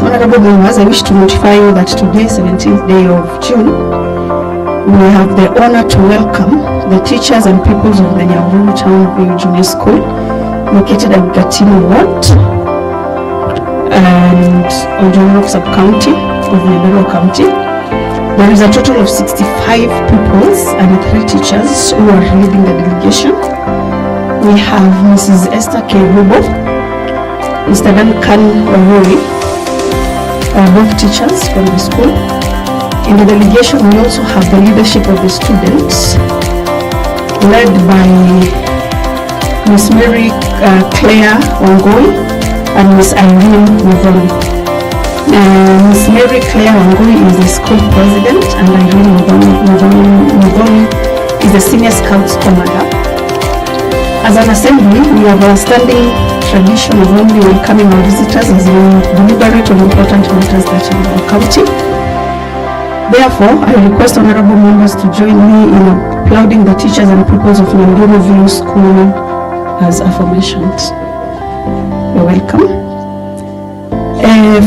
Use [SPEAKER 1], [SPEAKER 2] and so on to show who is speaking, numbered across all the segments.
[SPEAKER 1] Honorable members, I wish to notify you that today, 17th day of June, we have the honor to welcome the teachers and pupils of the Nyandarua Town View Junior School, located at Gatino Ward and Ojonok Sub-County of Nyandarua County. There is a total of 65 pupils and 3 teachers who are leading the delegation. We have Mrs. Esther Kerubo, Mr. Duncan Wawori, both teachers from the school. In the delegation, we also have the leadership of the students, led by Miss Mary Claire Wangoi and Miss Irene Muvoni. Miss Mary Claire Wangoi is the school president, and Irene Muvoni is the senior scouts commander. As an assembly, we have a standing tradition of only welcoming our visitors as we deliberate on important matters that are in our county. Therefore, I request honorable members to join me in applauding the teachers and pupils of Nyandarua View School as aforementioned. You're welcome.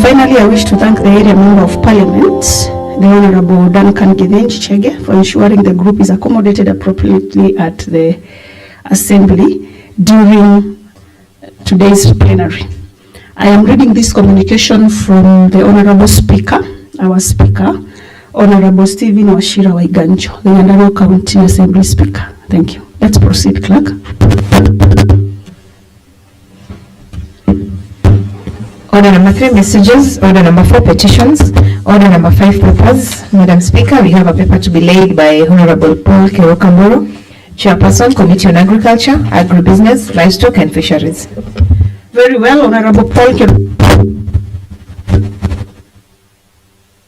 [SPEAKER 1] Finally, I wish to thank the area member of parliament, the Honorable Duncan Chege, for ensuring the group is accommodated appropriately at the assembly during today's plenary. I am reading this communication from the Honorable Speaker, our Speaker, Honorable Stephen Washira Waiganjo, the Nyandarua County Assembly Speaker. Thank you. Let's proceed, Clerk.
[SPEAKER 2] Order number 3, messages. Order number 4, petitions. Order number 5, papers. Madam Speaker, we have a paper to be laid by Honorable Paul Kerokamboro, Chairperson, Committee on Agriculture, Agribusiness, Livestock and Fisheries.
[SPEAKER 1] Very well, Honorable Paul Kerokamboro.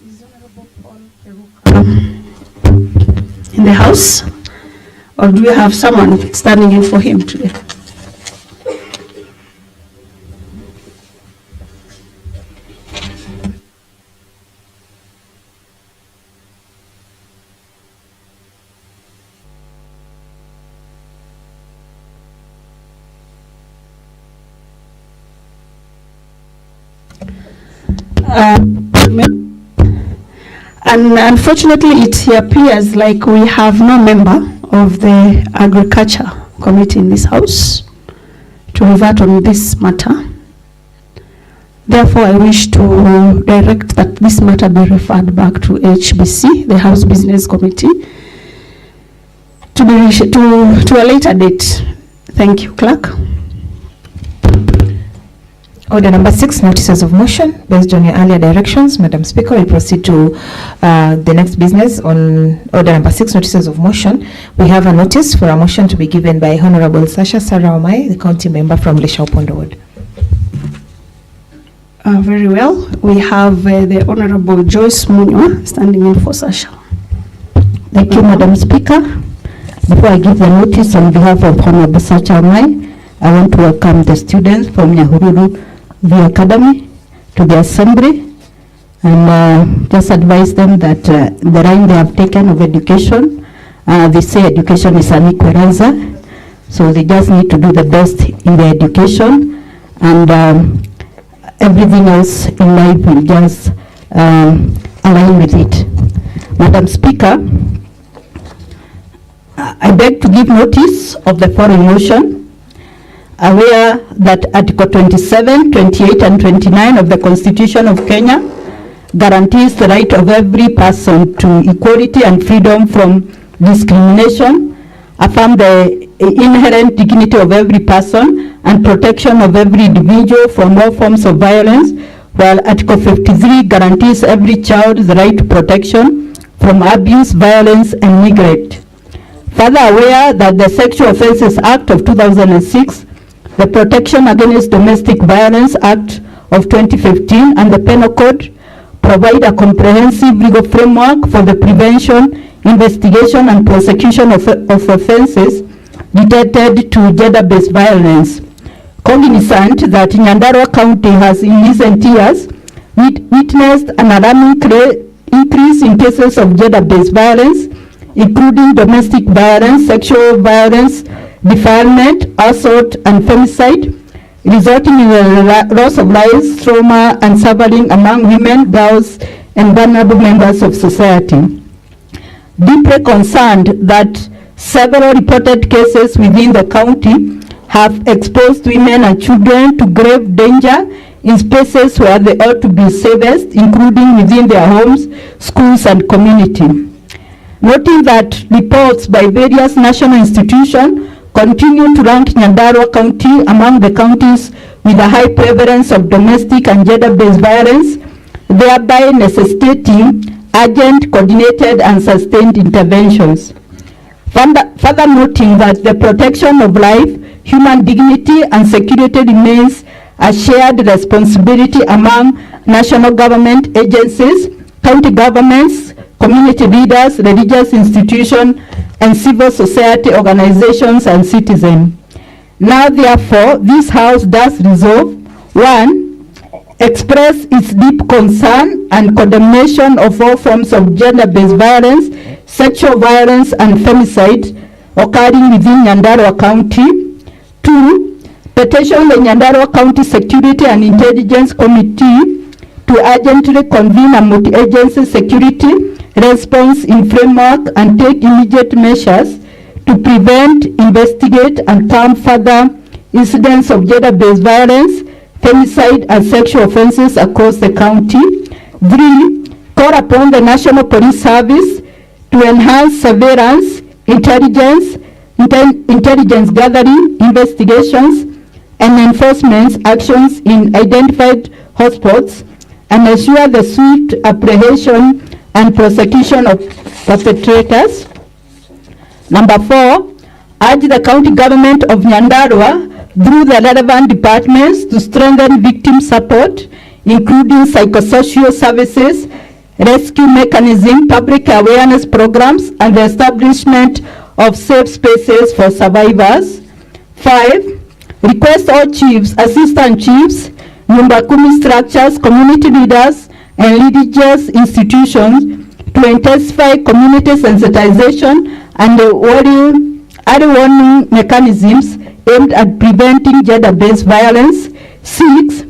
[SPEAKER 1] Is Honorable Paul Kerokamboro in the house? Or do we have someone standing in for him today? And unfortunately, it appears like we have no member of the Agriculture Committee in this house to revert on this matter. Therefore, I wish to direct that this matter be referred back to HBC, the House Business Committee, to a later date. Thank you, Clerk.
[SPEAKER 2] Order number 6, notices of motion. Based on your earlier directions, Madam Speaker, we proceed to the next business on order number 6, notices of motion. We have a notice for a motion to be given by Honorable Sasha Saramai, the county member from Leshaupondo Ward.
[SPEAKER 1] Very well. We have the Honorable Joyce Munywa standing in for Sasha.
[SPEAKER 3] Thank you, Madam Speaker. Before I give the notice on behalf of Honorable Sasha Saramai, I want to welcome the students from Nyahururu View Academy to the assembly and just advise them that the line they have taken of education, they say education is an equal answer, so they just need to do the best in their education, and everything else in life will just align with it. Madam Speaker, I beg to give notice of the following motion. Aware that Article 27, 28 and 29 of the Constitution of Kenya guarantees the right of every person to equality and freedom from discrimination, affirm the inherent dignity of every person and protection of every individual from all forms of violence, while Article 53 guarantees every child the right to protection from abuse, violence and neglect. Further aware that the Sexual Offences Act of 2006, the Protection Against Domestic Violence Act of 2015 and the Penal Code provide a comprehensive legal framework for the prevention, investigation and prosecution of offences related to gender-based violence. Cognizant that Nyandarua County has in recent years witnessed an alarming increase in cases of gender-based violence, including domestic violence, sexual violence, defilement, assault, and femicide, resulting in the loss of lives, trauma, and suffering among women, girls, and vulnerable members of society. Deeply concerned that several reported cases within the county have exposed women and children to grave danger in spaces where they ought to be safest, including within their homes, schools, and community. Noting that reports by various national institutions continue to rank Nyandarua County among the counties with a high prevalence of domestic and gender-based violence, thereby necessitating urgent, coordinated, and sustained interventions. Further noting that the protection of life, human dignity, and security remains a shared responsibility among national government agencies, county governments, community leaders, religious institutions, and civil society organizations and citizens. Now, therefore, this House does resolve: 1. Express its deep concern and condemnation of all forms of gender-based violence, sexual violence, and femicide occurring within Nyandarua County. 2. Petition the Nyandarua County Security and Intelligence Committee to urgently convene a multi-agency security response in framework and take immediate measures to prevent, investigate, and calm further incidents of gender-based violence, femicide, and sexual offenses across the county. 3. Call upon the National Police Service to enhance surveillance, intelligence gathering, investigations, and enforcement actions in identified hotspots, and ensure the swift apprehension and prosecution of perpetrators. 4. Urge the county government of Nyandarua through the relevant departments to strengthen victim support, including psychosocial services, rescue mechanism, public awareness programs, and the establishment of safe spaces for survivors. 5. Request all chiefs, assistant chiefs, Nyumba Kumi structures, community leaders, and religious institutions to intensify community sensitization and early warning mechanisms aimed at preventing gender-based violence. 6.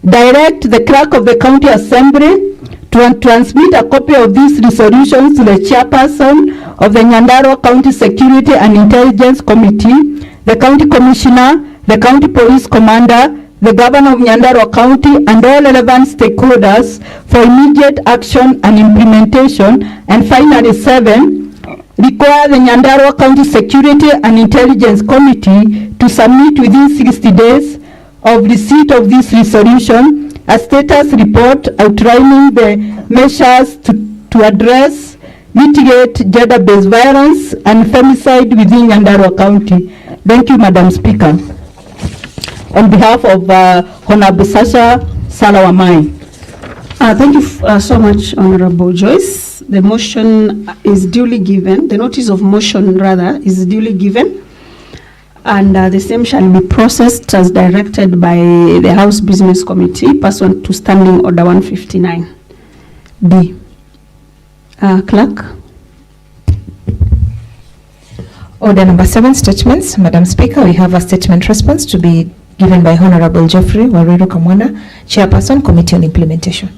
[SPEAKER 3] Direct the clerk of the county assembly to transmit a copy of these resolutions to the chairperson of the Nyandarua County Security and Intelligence Committee, the county commissioner, the county police commander, the governor of Nyandarua County, and all relevant stakeholders for immediate action and implementation. And finally, 7, require the Nyandarua County Security and Intelligence Committee to submit within 60 days of receipt of this resolution a status report outlining the measures to address, mitigate gender-based violence and femicide within Nyandarua County. Thank you, Madam Speaker. On behalf of Honorable Sasha Salawamai.
[SPEAKER 1] Thank you so much, Honorable Joyce. The motion is duly given. The notice of motion, rather, is duly given. And the same shall be processed as directed by the House Business Committee pursuant to Standing Order 159. D. Clerk.
[SPEAKER 2] Order number 7, statements. Madam Speaker, we have a statement response to be given by Honorable Geoffrey Waweru Kamwana, Chairperson, Committee on Implementation.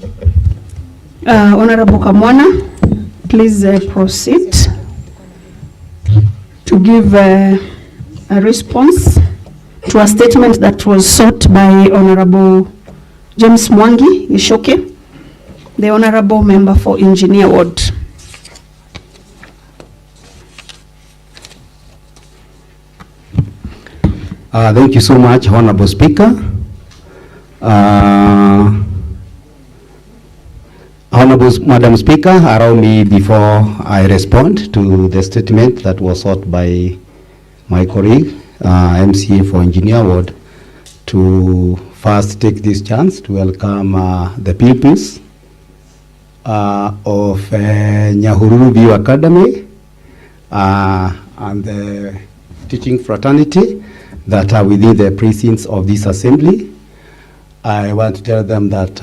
[SPEAKER 1] Honorable Kamwana, please proceed to give a response to a statement that was sought by Honorable James Mwangi Ishoke, the Honorable Member for Engineer Ward.
[SPEAKER 4] Thank you so much, Honorable Speaker. Honorable Madam Speaker, allow me before I respond to the statement that was sought by my colleague, MCA for Engineer Ward, to first take this chance to welcome the pupils of Nyahururu View Academy and the teaching fraternity that are within the precincts of this assembly. I want to tell them that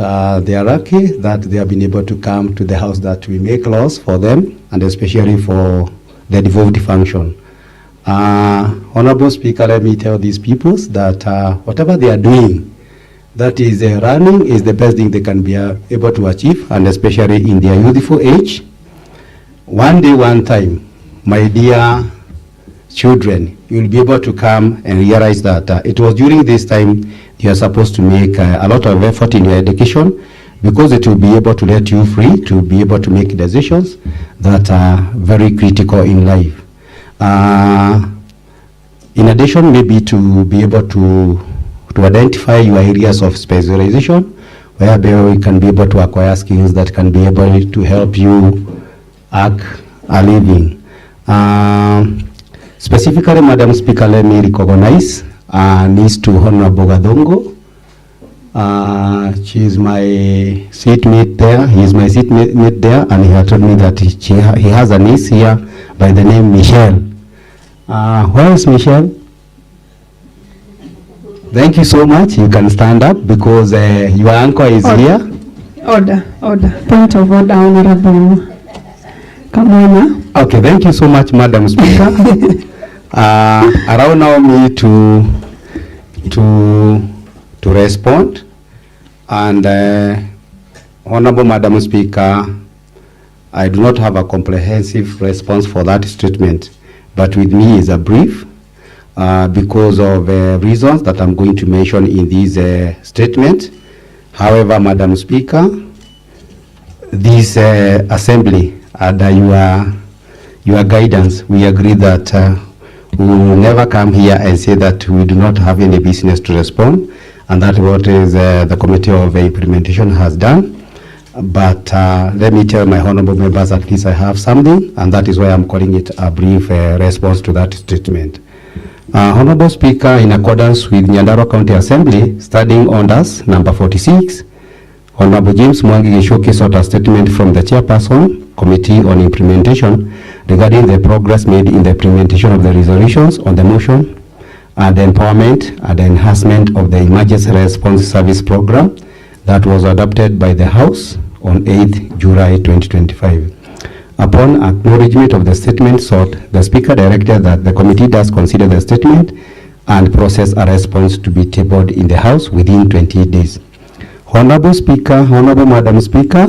[SPEAKER 4] they are lucky that they have been able to come to the house that we make laws for them, and especially for the devolved function. Honorable Speaker, let me tell these peoples that whatever they are doing, that is running is the best thing they can be able to achieve, and especially in their youthful age. One day, one time, my dear children, you'll be able to come and realize that it was during this time you are supposed to make a lot of effort in your education, because it will be able to let you free to be able to make decisions that are very critical in life. In addition, maybe to be able to identify your areas of specialization, where you can be able to acquire skills that can be able to help you earn a living. Specifically, Madam Speaker, let me recognize needs to Honorable Gadongo. She is my seatmate there. He is my seatmate there, and he had told me that he has a niece here by the name Michelle. Where is Michelle? Thank you so much. You can stand up because your uncle is here.
[SPEAKER 1] Order. Point of order, Honorable Kamwana.
[SPEAKER 4] Okay, thank you so much, Madam Speaker. Allow me to respond. And Honorable Madam Speaker, I do not have a comprehensive response for that statement, but with me is a brief because of reasons that I'm going to mention in this statement. However, Madam Speaker, this assembly, under your guidance, we agree that we will never come here and say that we do not have any business to respond, and that what is the Committee of Implementation has done. But let me tell my honorable members, at least I have something, and that is why I'm calling it a brief response to that statement. Honorable Speaker, in accordance with Nyandarua County Assembly, Standing Orders number 46, Honorable James Mwangi Gishoki sought a statement from the Chairperson, Committee on Implementation, regarding the progress made in the implementation of the resolutions on the motion and the empowerment and the enhancement of the Emergency Response Service Program that was adopted by the House on 8th July 2025. Upon acknowledgement of the statement sought, the Speaker directed that the committee does consider the statement and process a response to be tabled in the House within 28 days. Honorable Speaker, Honorable Madam Speaker,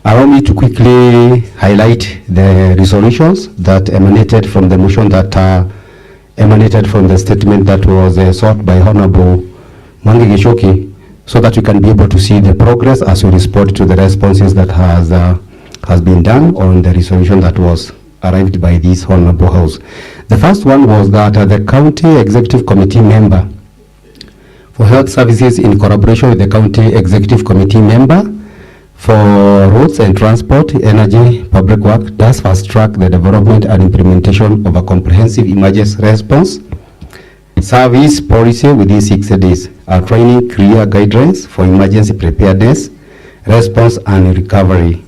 [SPEAKER 4] allow me to quickly highlight the resolutions that emanated from the motion that emanated from the statement that was sought by Honorable Mwangi Gishoki, so that we can be able to see the progress as we respond to the responses that has been done on the resolution that was arrived by this Honorable House. The first one was that the County Executive Committee member for Health Services, in collaboration with the County Executive Committee member for Roads and Transport, Energy, Public Work, does fast track the development and implementation of a comprehensive emergency response service policy within 60 days, outlining clear guidelines for emergency preparedness, response and recovery.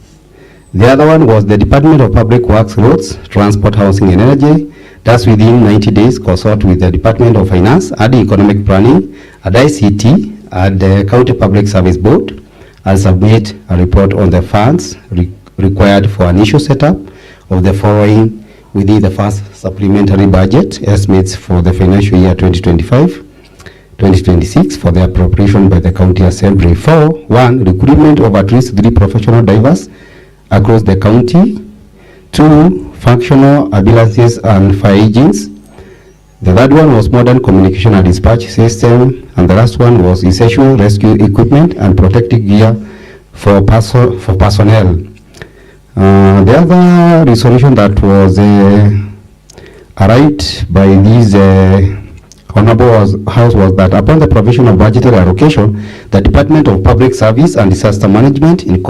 [SPEAKER 4] The other one was the Department of Public Works, Roads, Transport, Housing and Energy does within 90 days consult with the Department of Finance and Economic Planning and ICT and the County Public Service Board and submit a report on the funds required for initial setup of the following within the first supplementary budget estimates for the financial year 2025-2026 for the appropriation by the County Assembly. 1. Recruitment of at least 3 professional divers across the county. 2. Functional ambulances and fire engines. The third one was modern communication and dispatch system, and the last one was essential rescue equipment and protective gear for personnel. The other resolution that was arrived by this Honorable House was that upon the provision of budgetary allocation, the Department of Public Service and Disaster Management, in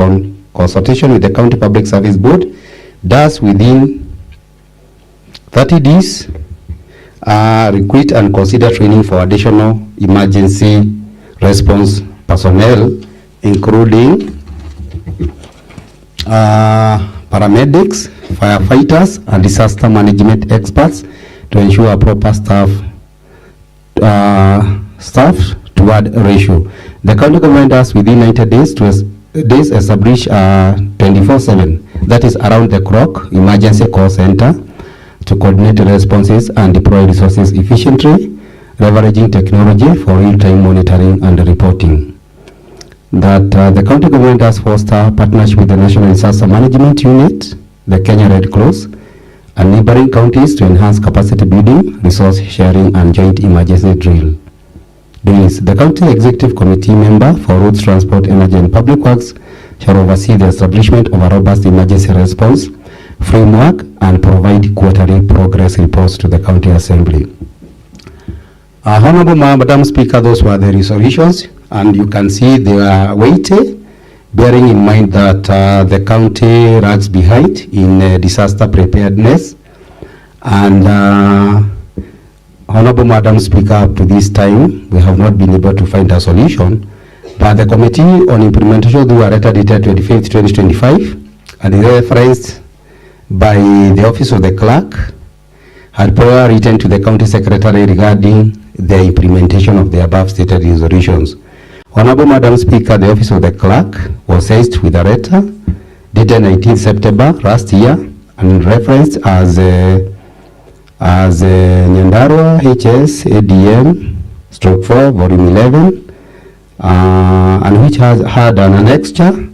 [SPEAKER 4] consultation with the County Public Service Board, does within 30 days recruit and consider training for additional emergency response personnel, including paramedics, firefighters, and disaster management experts to ensure a proper staff toward ratio. The county government does within 90 days to establish 24/7, that is around the clock emergency call center, to coordinate responses and deploy resources efficiently, leveraging technology for real-time monitoring and reporting. That the county government has fostered partnership with the National Disaster Management Unit, the Kenya Red Cross, and neighboring counties to enhance capacity building, resource sharing, and joint emergency drills. The County Executive Committee member for Roads, Transport, Energy, and Public Works shall oversee the establishment of a robust emergency response framework and provide quarterly progress reports to the County Assembly. Honorable Madam Speaker, those were the resolutions, and you can see they are weighty, bearing in mind that the county lags behind in disaster preparedness. And Honorable Madam Speaker, up to this time, we have not been able to find a solution, but the Committee on Implementation through a letter dated 25th, 2025, and referenced by the Office of the Clerk, had prior written to the County Secretary regarding the implementation of the above stated resolutions. Honorable Madam Speaker, the Office of the Clerk was seized with a letter dated 19th September last year and referenced as Nyandarua HS ADM stroke 4 volume 11 and which has had an annexure.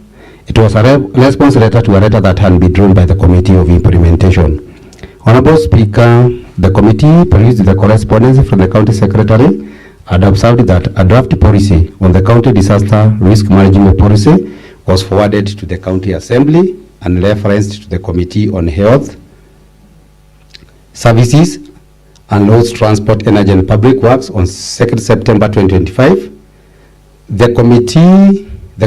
[SPEAKER 4] It was a response letter to a letter that had been drawn by the Committee of Implementation. Honorable Speaker, the committee perused the correspondence from the County Secretary and observed that a draft policy on the County Disaster Risk Management Policy was forwarded to the County Assembly and referenced to the Committee on Health, Services and Roads, Transport, Energy and Public Works on 2nd September 2025. The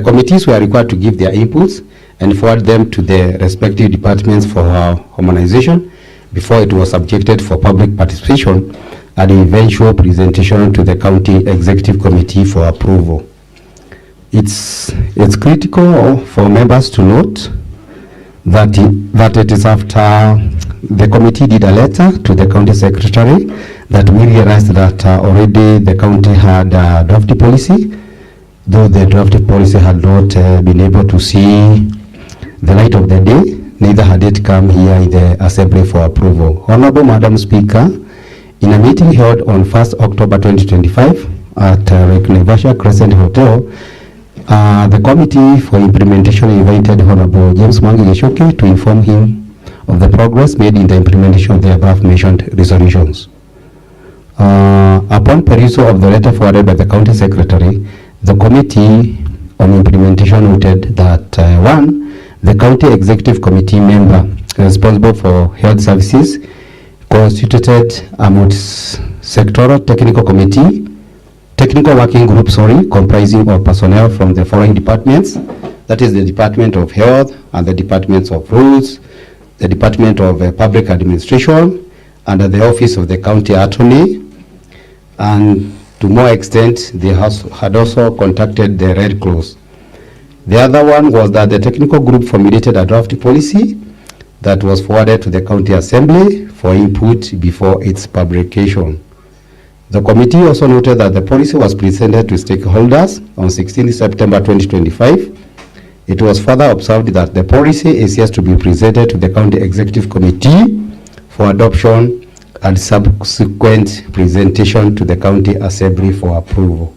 [SPEAKER 4] committees were required to give their inputs and forward them to the respective departments for harmonization before it was subjected for public participation and eventual presentation to the County Executive Committee for approval. It's critical for members to note that it is after the committee did a letter to the County Secretary that we realized that already the county had a draft policy, though the draft policy had not been able to see the light of the day, neither had it come here in the Assembly for approval. Honorable Madam Speaker, in a meeting held on 1st October 2025 at Naivasha Crescent Hotel, the Committee for Implementation invited Honorable James Mwangi Gichuki to inform him of the progress made in the implementation of the above mentioned resolutions. Upon perusal of the letter forwarded by the County Secretary, the Committee on Implementation noted that 1. The County Executive Committee member responsible for health services constituted a multi-sectoral technical working group, comprising of personnel from the following departments, that is the Department of Health and the Departments of Roads, the Department of Public Administration, and the Office of the County Attorney, and to more extent, they had also contacted the Red Cross. The other one was that the technical group formulated a draft policy that was forwarded to the County Assembly for input before its publication. The committee also noted that the policy was presented to stakeholders on 16 September 2025. It was further observed that the policy is yet to be presented to the County Executive Committee for adoption and subsequent presentation to the County Assembly for approval.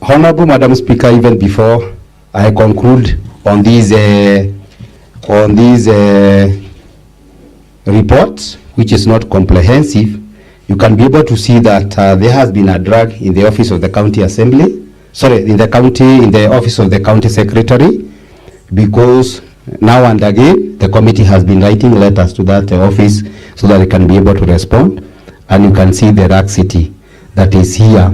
[SPEAKER 4] Honorable Madam Speaker, even before I conclude on these reports, which is not comprehensive, you can be able to see that there has been a drag in the office of the County Assembly, in the office of the County Secretary, because now and again the committee has been writing letters to that office so that it can be able to respond, and you can see the laxity that is here,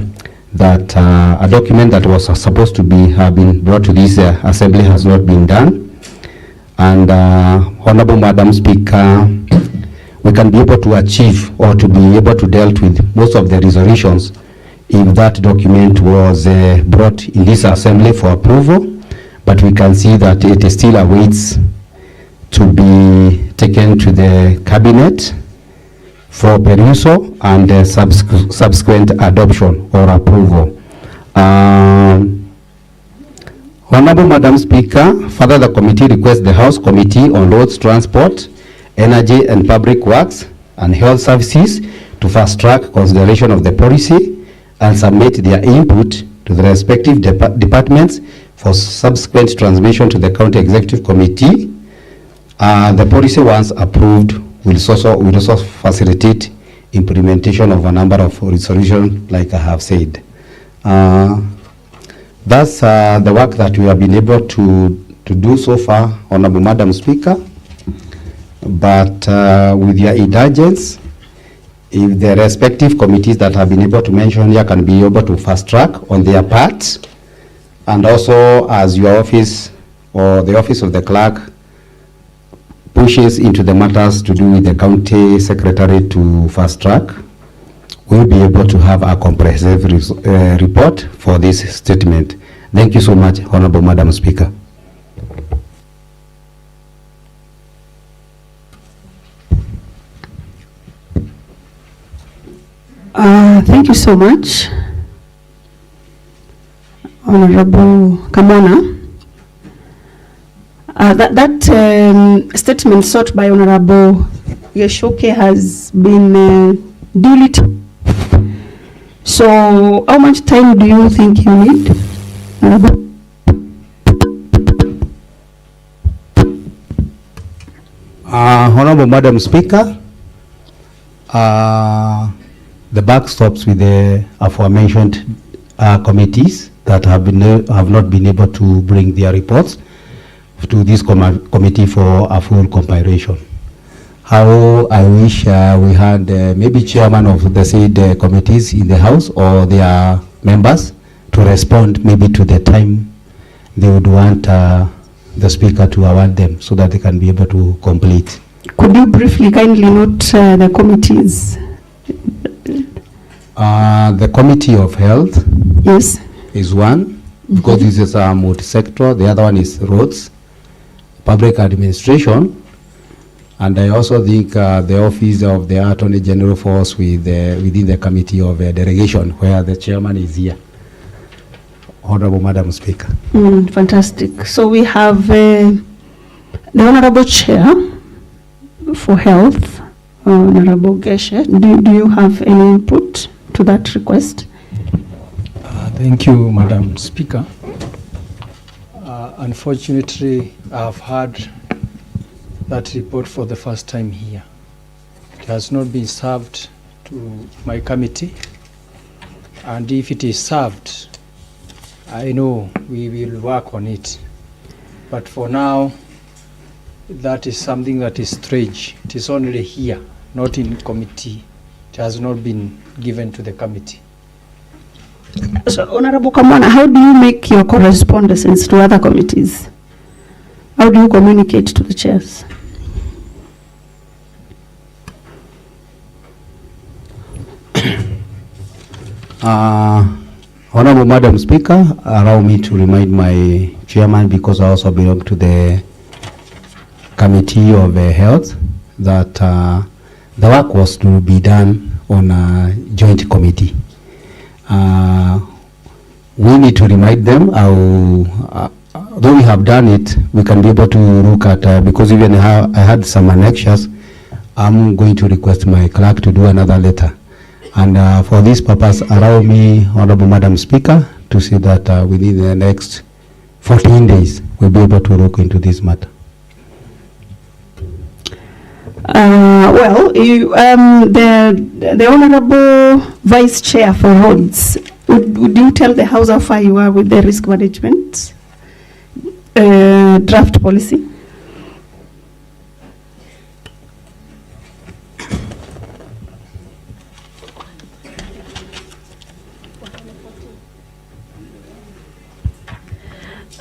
[SPEAKER 4] that a document that was supposed to have been brought to this assembly has not been done. And Honorable Madam Speaker, we can be able to achieve or to be able to deal with most of the resolutions if that document was brought in this assembly for approval, but we can see that it still awaits to be taken to the cabinet for perusal and subsequent adoption or approval. Honorable Madam Speaker, further the committee requests the House Committee on Roads, Transport, Energy and Public Works and Health Services to fast-track consideration of the policy and submit their input to the respective departments for subsequent transmission to the County Executive Committee. The policy, once approved, will also facilitate implementation of a number of resolutions, like I have said. That's the work that we have been able to do so far, Honorable Madam Speaker. But with your indulgence, if the respective committees that have been able to mention here can be able to fast track on their part, and also as your office or the office of the clerk pushes into the matters to do with the county secretary to fast track, we'll be able to have a comprehensive report for this statement. Thank you so much, Honorable Madam Speaker.
[SPEAKER 1] Thank you so much, Honorable Kamona. That statement sought by Honorable Yeshoke has been duly. So, how much time do you think you need, Honorable?
[SPEAKER 4] Honorable Madam Speaker, the buck stops with the aforementioned committees that have not been able to bring their reports to this committee for a full compilation. How I wish we had maybe chairman of the said committees in the House or their members to respond maybe to the time they would want the Speaker to award them so that they can be able to complete.
[SPEAKER 1] Could you briefly kindly note the committees?
[SPEAKER 4] The Committee of Health,
[SPEAKER 1] yes,
[SPEAKER 4] is one, because this is a multi-sector. The other one is roads, public administration, and I also think the office of the Attorney General falls within the Committee of Delegation, where the chairman is here. Honorable Madam Speaker.
[SPEAKER 1] Fantastic. So we have the Honorable Chair for Health, Honorable Geshe. Do you have any input to that request?
[SPEAKER 5] Thank you, Madam Speaker. Unfortunately, I've heard that report for the first time here. It has not been served to my committee, and if it is served, I know we will work on it. But for now, that is something that is strange. It is only here, not in committee. It has not been given to the committee.
[SPEAKER 1] So, Honorable Kamwana, how do you make your correspondences to other committees? How do you communicate to the chairs?
[SPEAKER 4] Honorable Madam Speaker, allow me to remind my chairman, because I also belong to the Committee of Health, that the work was to be done on a joint committee. We need to remind them, though we have done it, we can be able to look at, because even I had some annexures, I'm going to request my clerk to do another letter. And for this purpose, allow me, Honorable Madam Speaker, to say that within the next 14 days, we'll be able to look into this matter.
[SPEAKER 1] Well, the Honorable Vice Chair for Roads, would you tell the House how far you are with the risk management draft policy?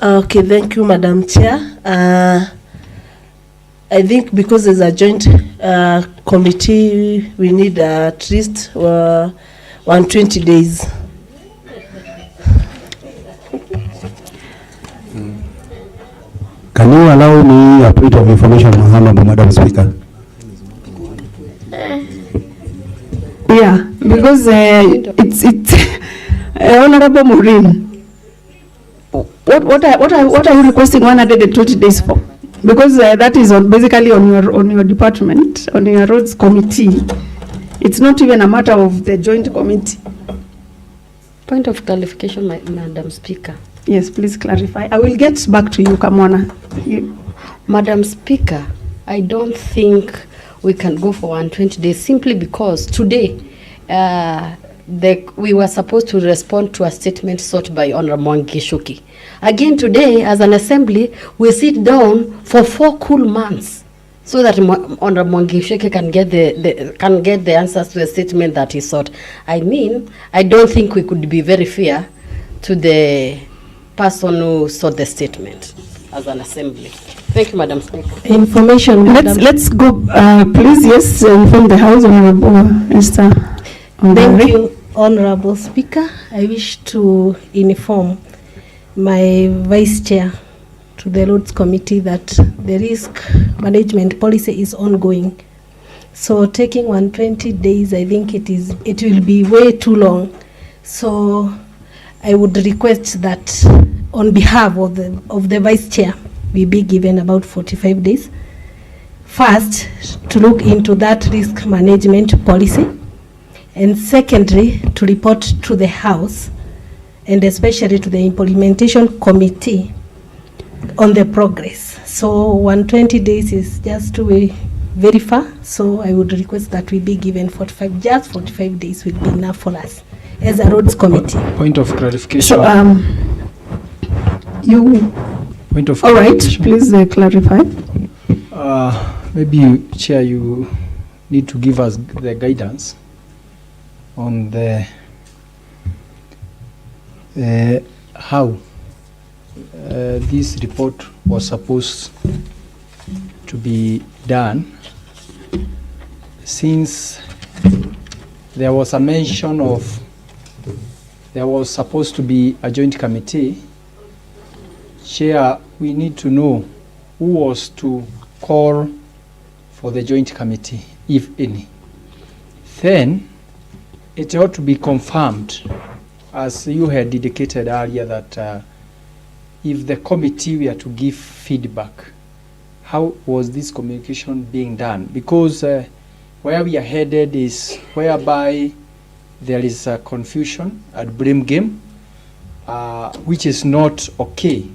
[SPEAKER 6] Okay, thank you, Madam Chair. I think because there's a joint committee, we need at least 120 days.
[SPEAKER 4] Can you allow me a point of information, Honorable Madam Speaker?
[SPEAKER 1] Yeah, because it's Honorable Maureen. What what are you requesting 120 days for? Because that is basically on your department, on your roads committee. It's not even a matter of the joint committee.
[SPEAKER 7] Point of clarification, Madam Speaker.
[SPEAKER 1] Yes, please clarify. I will get back to you, Kamwana.
[SPEAKER 7] Madam Speaker, I don't think we can go for 120 days simply because today we were supposed to respond to a statement sought by Honorable Mwangi. Again today, as an assembly, we sit down for 4 cool months so that Honorable Mwangi can get the answers to the statement that he sought. I mean, I don't think we could be very fair to the person who sought the statement as an assembly. Thank you, Madam Speaker.
[SPEAKER 6] Information.
[SPEAKER 1] Let's go, please. Yes, inform the House, Honorable Esther.
[SPEAKER 6] Thank you, Honorable Speaker. I wish to inform my Vice Chair to the Roads Committee that the risk management policy is ongoing. So taking 120 days, I think it will be way too long. So I would request that on behalf of the Vice Chair, we be given about 45 days. First, to look into that risk management policy, and secondly, to report to the House and especially to the implementation committee on the progress. So 120 days is just too very far, so I would request that we be given 45 days will be enough for us as a roads committee.
[SPEAKER 5] Point of clarification.
[SPEAKER 1] So,
[SPEAKER 5] Point of
[SPEAKER 1] all right,
[SPEAKER 5] clarification.
[SPEAKER 1] please clarify.
[SPEAKER 5] Maybe, Chair, you need to give us the guidance on the how this report was supposed to be done, since there was a mention of there was supposed to be a joint committee. Chair, we need to know who was to call for the joint committee, if any. Then it ought to be confirmed, as you had indicated earlier, that if the committee were to give feedback, how was this communication being done? Because where we are headed is whereby there is a confusion and blame game, which is not okay,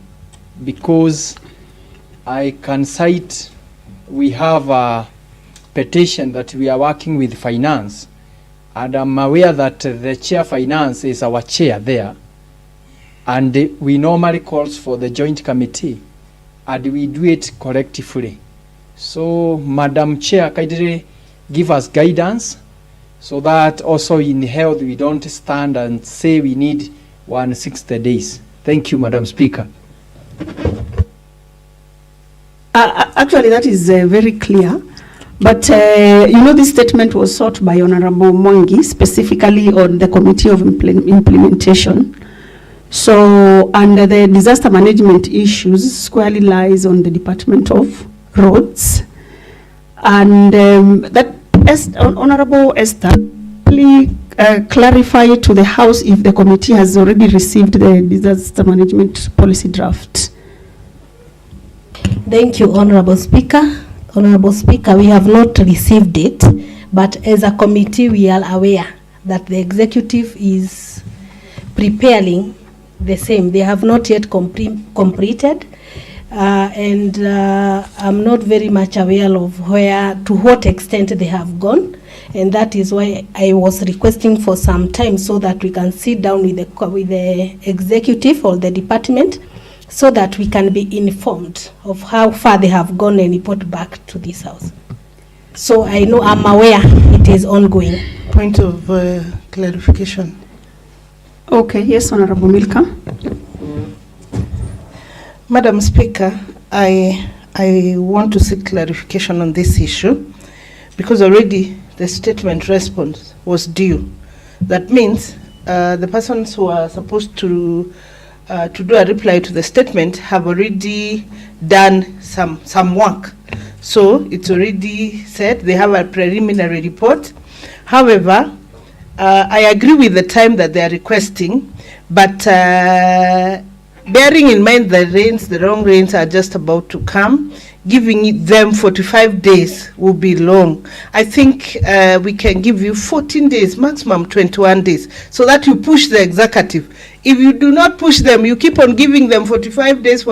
[SPEAKER 5] because I can cite, we have a petition that we are working with finance, and I'm aware that the chair finance is our chair there, and we normally calls for the joint committee, and we do it collectively. So, Madam Chair, kindly give us guidance so that also in health we don't stand and say we need 160 days. Thank you, Madam Speaker.
[SPEAKER 1] Actually, that is very clear. But, this statement was sought by Honorable Mwangi, specifically on the Committee of Implementation. So, under the disaster management issues, squarely lies on the Department of Roads. And that Honorable Esther, please clarify to the House if the committee has already received the disaster management policy draft.
[SPEAKER 6] Thank you, Honorable Speaker. Honorable Speaker, we have not received it, but as a committee, we are aware that the executive is preparing the same. They have not yet completed, and I'm not very much aware of to what extent they have gone, and that is why I was requesting for some time so that we can sit down with the executive or the department, so that we can be informed of how far they have gone and report back to this House. So I'm aware it is ongoing.
[SPEAKER 8] Point of clarification.
[SPEAKER 1] Okay, yes, Honorable Milka.
[SPEAKER 8] Madam Speaker, I want to seek clarification on this issue, because already the statement response was due. That means the persons who are supposed to do a reply to the statement have already done some work. So it's already said they have a preliminary report. However, I agree with the time that they are requesting, but bearing in mind the wrong rains are just about to come, giving them 45 days will be long. I think we can give you 14 days, maximum 21 days, so that you push the executive. If you do not push them, you keep on giving them 45 days,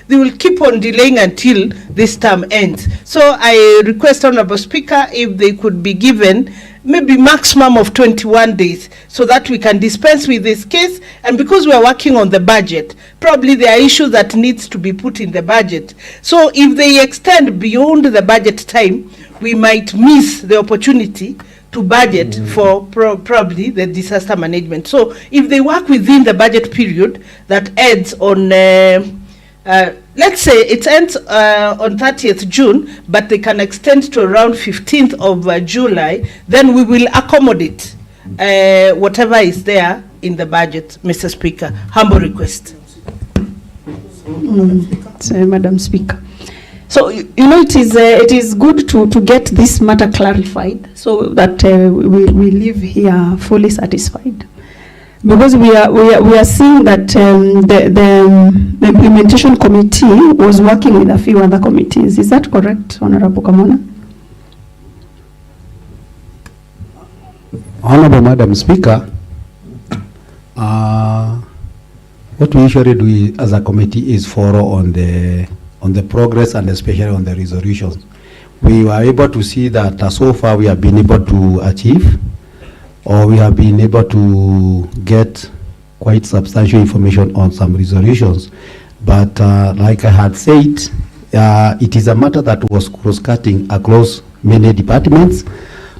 [SPEAKER 8] they will keep on delaying until this term ends. So I request, Honorable Speaker, if they could be given maybe maximum of 21 days so that we can dispense with this case. And because we are working on the budget, probably there are issues that needs to be put in the budget. So if they extend beyond the budget time, we might miss the opportunity to budget for probably the disaster management. So if they work within the budget period that ends on, let's say it ends on 30th June, but they can extend to around 15th of July, then we will accommodate whatever is there in the budget, Mr. Speaker. Humble request.
[SPEAKER 1] Madam Speaker. So, you know, it is good to get this matter clarified so that we leave here fully satisfied. Because we are seeing that the implementation committee was working with a few other committees. Is that correct, Honorable Kamona?
[SPEAKER 4] Honorable Madam Speaker, what we usually do as a committee is follow on the progress and especially on the resolutions. We were able to see that so far we have been able to achieve, or we have been able to get quite substantial information on some resolutions. But like I had said, it is a matter that was cross-cutting across many departments.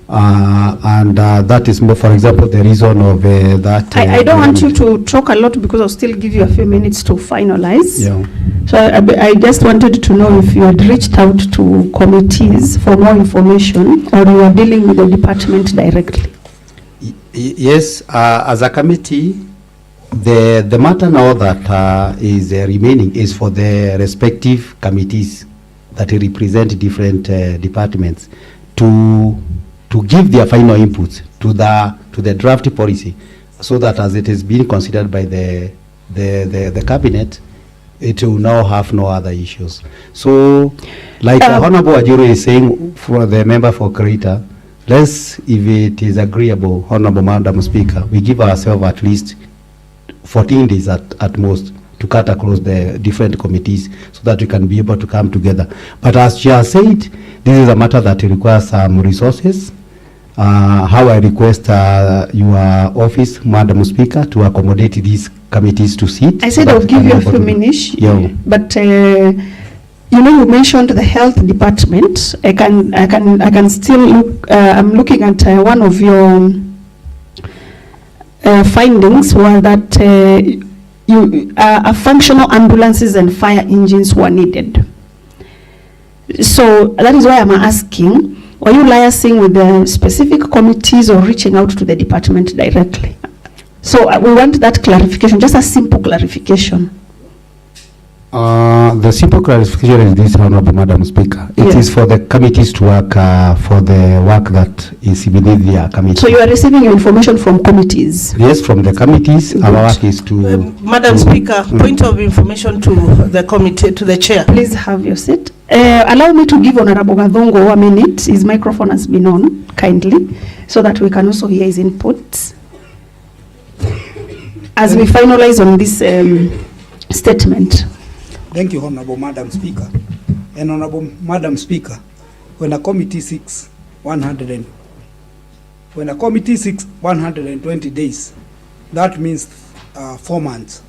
[SPEAKER 4] And that is more, for example, the reason of that.
[SPEAKER 1] I don't want you to talk a lot because I'll still give you a few minutes to finalize.
[SPEAKER 4] Yeah.
[SPEAKER 1] So I just wanted to know if you had reached out to committees for more information, or you are dealing with the department directly.
[SPEAKER 4] Yes, as a committee, the matter now that is remaining is for the respective committees that represent different departments to give their final inputs to the draft policy, so that as it is being considered by the cabinet, it will now have no other issues. So, like Honorable Ajuru is saying, for the member for Krita, if it is agreeable, Honorable Madam Speaker, we give ourselves at least 14 days at most to cut across the different committees so that we can be able to come together. But as she has said, this is a matter that requires some resources. How I request your office, Madam Speaker, to accommodate these committees to sit.
[SPEAKER 1] I said I'll give you a few minutes, but you know, you mentioned the health department. I can still look. I'm looking at one of your findings were that functional ambulances and fire engines were needed. So that is why I'm asking, are you liaising with the specific committees or reaching out to the department directly? So we want that clarification, just a simple clarification.
[SPEAKER 4] The simple clarification is this, Honorable Madam Speaker. It is for the committees to work for the work that is beneath their committee.
[SPEAKER 1] So you are receiving your information from committees?
[SPEAKER 4] Yes, from the committees. Good. Our work is to...
[SPEAKER 8] Madam Speaker, point of information to the committee, to the chair.
[SPEAKER 1] Please have your seat. Allow me to give Honorable Gadongo a minute. His microphone has been on, kindly, so that we can also hear his inputs as we finalize on this statement.
[SPEAKER 9] Thank you, Honorable Madam Speaker. And Honorable Madam Speaker, when a committee seeks 120 days, that means 4 months.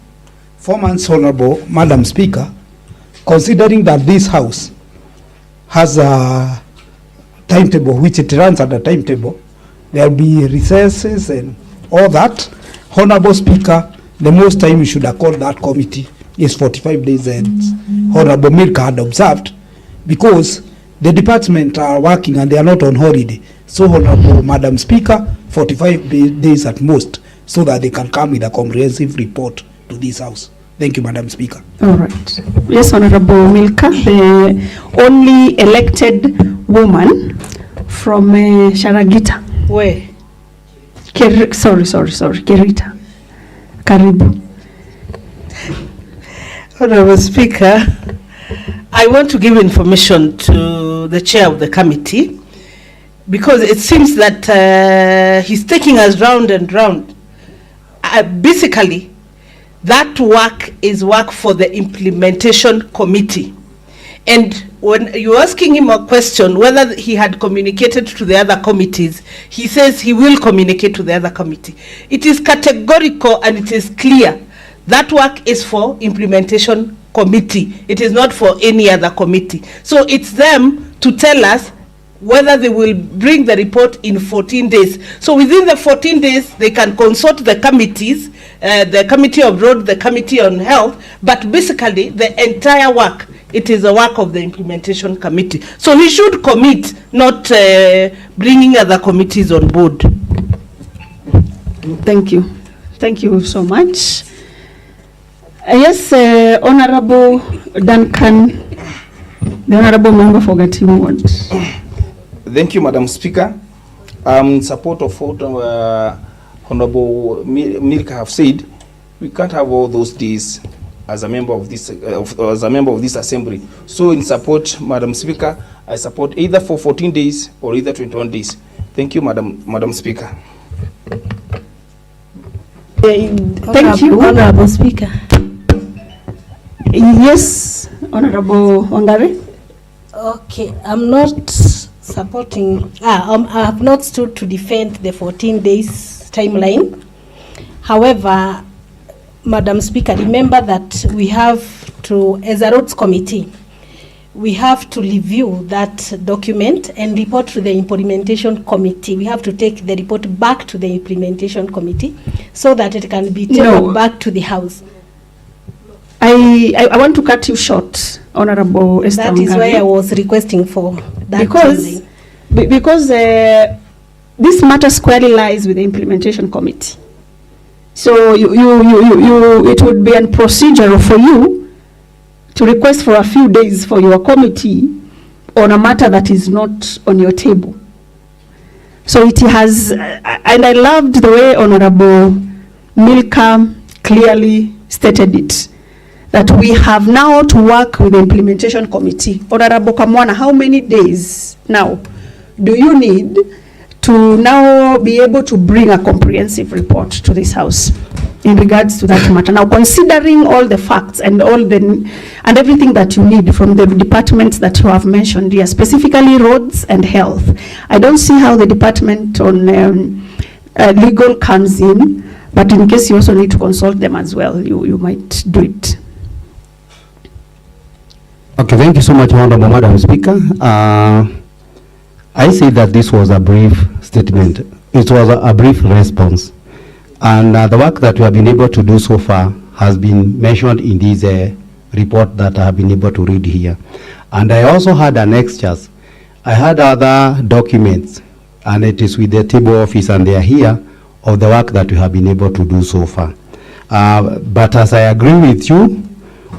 [SPEAKER 9] 4 months, Honorable Madam Speaker, considering that this House has a timetable, which it runs at a timetable, there will be recesses and all that. Honorable Speaker, the most time you should accord that committee is 45 days, and Honorable Milka had observed, because the department are working and they are not on holiday. So, Honorable Madam Speaker, 45 days at most, so that they can come with a comprehensive report to this House. Thank you, Madam Speaker. All
[SPEAKER 1] right. Yes, Honorable Milka, the only elected woman from Sharagita.
[SPEAKER 8] Where?
[SPEAKER 1] Sorry, Kerita. Karibu.
[SPEAKER 8] Honorable Speaker, I want to give information to the chair of the committee because it seems that he's taking us round and round. Basically, that work is work for the implementation committee. And when you're asking him a question whether he had communicated to the other committees, he says he will communicate to the other committee. It is categorical and it is clear. That work is for implementation committee. It is not for any other committee. So it's them to tell us whether they will bring the report in 14 days. So within the 14 days, they can consult the committees, the Committee of Road, the Committee on Health, but basically the entire work, it is a work of the implementation committee. So he should commit, not bringing other committees on board.
[SPEAKER 1] Thank you. Thank you so much. Yes, Honorable Duncan, the Honorable Member for Gatimu Ward.
[SPEAKER 10] Thank you, Madam Speaker. In support of what Honorable Milka have said, we can't have all those days as a member of this assembly. So in support, Madam Speaker, I support either for 14 days or either 21 days. Thank you, Madam Speaker.
[SPEAKER 1] Thank you,
[SPEAKER 6] Honorable Speaker.
[SPEAKER 1] Yes, Honorable Wangari.
[SPEAKER 6] Okay, I'm not supporting, I have not stood to defend the 14 days timeline. However, Madam Speaker, remember that we have to, as a roads committee, we have to review that document and report to the implementation committee. We have to take the report back to the implementation committee so that it can be taken back to the House.
[SPEAKER 1] I want to cut you short, Honorable Esther
[SPEAKER 6] That is
[SPEAKER 1] Wangari,
[SPEAKER 6] why I was requesting for that.
[SPEAKER 1] Because this matter squarely lies with the implementation committee. So it would be unprocedural for you to request for a few days for your committee on a matter that is not on your table. So it has, and I loved the way Honorable Milka clearly stated it, that we have now to work with the implementation committee. Honorable Kamwana, how many days now do you need to now be able to bring a comprehensive report to this House in regards to that matter? Now, considering all the facts and and everything that you need from the departments that you have mentioned here, specifically roads and health, I don't see how the department on legal comes in, but in case you also need to consult them as well, you might do it.
[SPEAKER 4] Okay, thank you so much, Honorable Madam Speaker. I say that this was a brief statement. It was a brief response. And the work that we have been able to do so far has been mentioned in this report that I have been able to read here. And I also had annexures. I had other documents, and it is with the table office, and they are here, of the work that we have been able to do so far. But as I agree with you,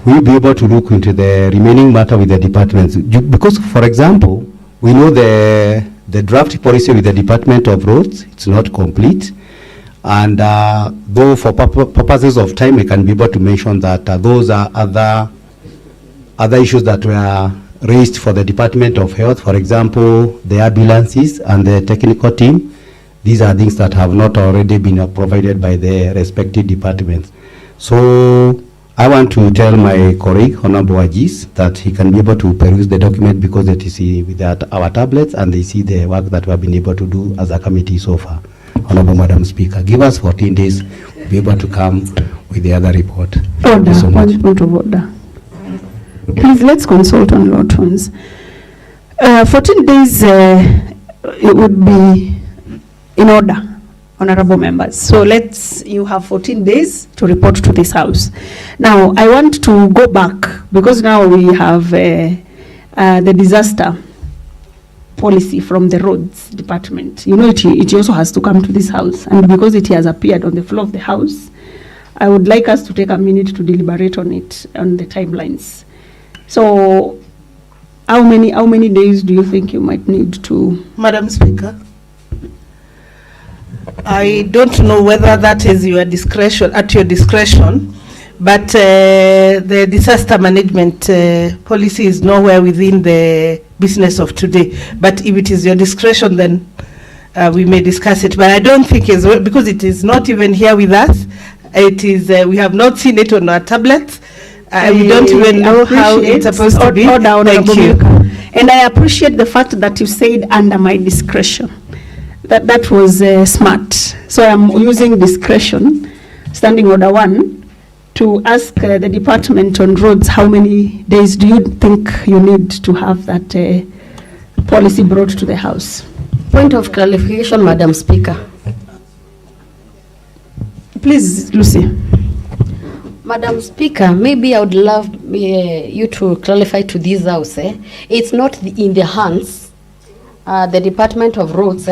[SPEAKER 4] we'll be able to look into the remaining matter with the departments. Because, for example, we know the draft policy with the Department of Roads, it's not complete. And though for purposes of time, we can be able to mention that those are other issues that were raised for the Department of Health. For example, the ambulances and the technical team. These are things that have not already been provided by the respective departments. So I want to tell my colleague, Honorable Ajis, that he can be able to peruse the document because it is with our tablets and they see the work that we have been able to do as a committee so far. Honorable Madam Speaker, give us 14 days, we'll be able to come with the other report.
[SPEAKER 1] Order, so one point of order. Please, let's consult on law terms. 14 days, it would be in order, honorable members. So you have 14 days to report to this House. Now, I want to go back because now we have the disaster policy from the roads department. You know, it also has to come to this House, and because it has appeared on the floor of the House, I would like us to take a minute to deliberate on it, on the timelines. So, how many days do you think you might need to?
[SPEAKER 8] Madam Speaker, I don't know whether that is your discretion, at your discretion, but the disaster management policy is nowhere within the business of today. But if it is your discretion, then we may discuss it. But I don't think it's because it is not even here with us. It is we have not seen it on our tablets. We don't even know how it's supposed to be. Thank you.
[SPEAKER 1] And I appreciate the fact that you said under my discretion. That was smart. So I'm using discretion, standing order 1, to ask the department on roads, how many days do you think you need to have that policy brought to the House?
[SPEAKER 7] Point of clarification, Madam Speaker.
[SPEAKER 1] Please, Lucy.
[SPEAKER 7] Madam Speaker, maybe I would love you to clarify to this House. It's not in the hands, the Department of Roads,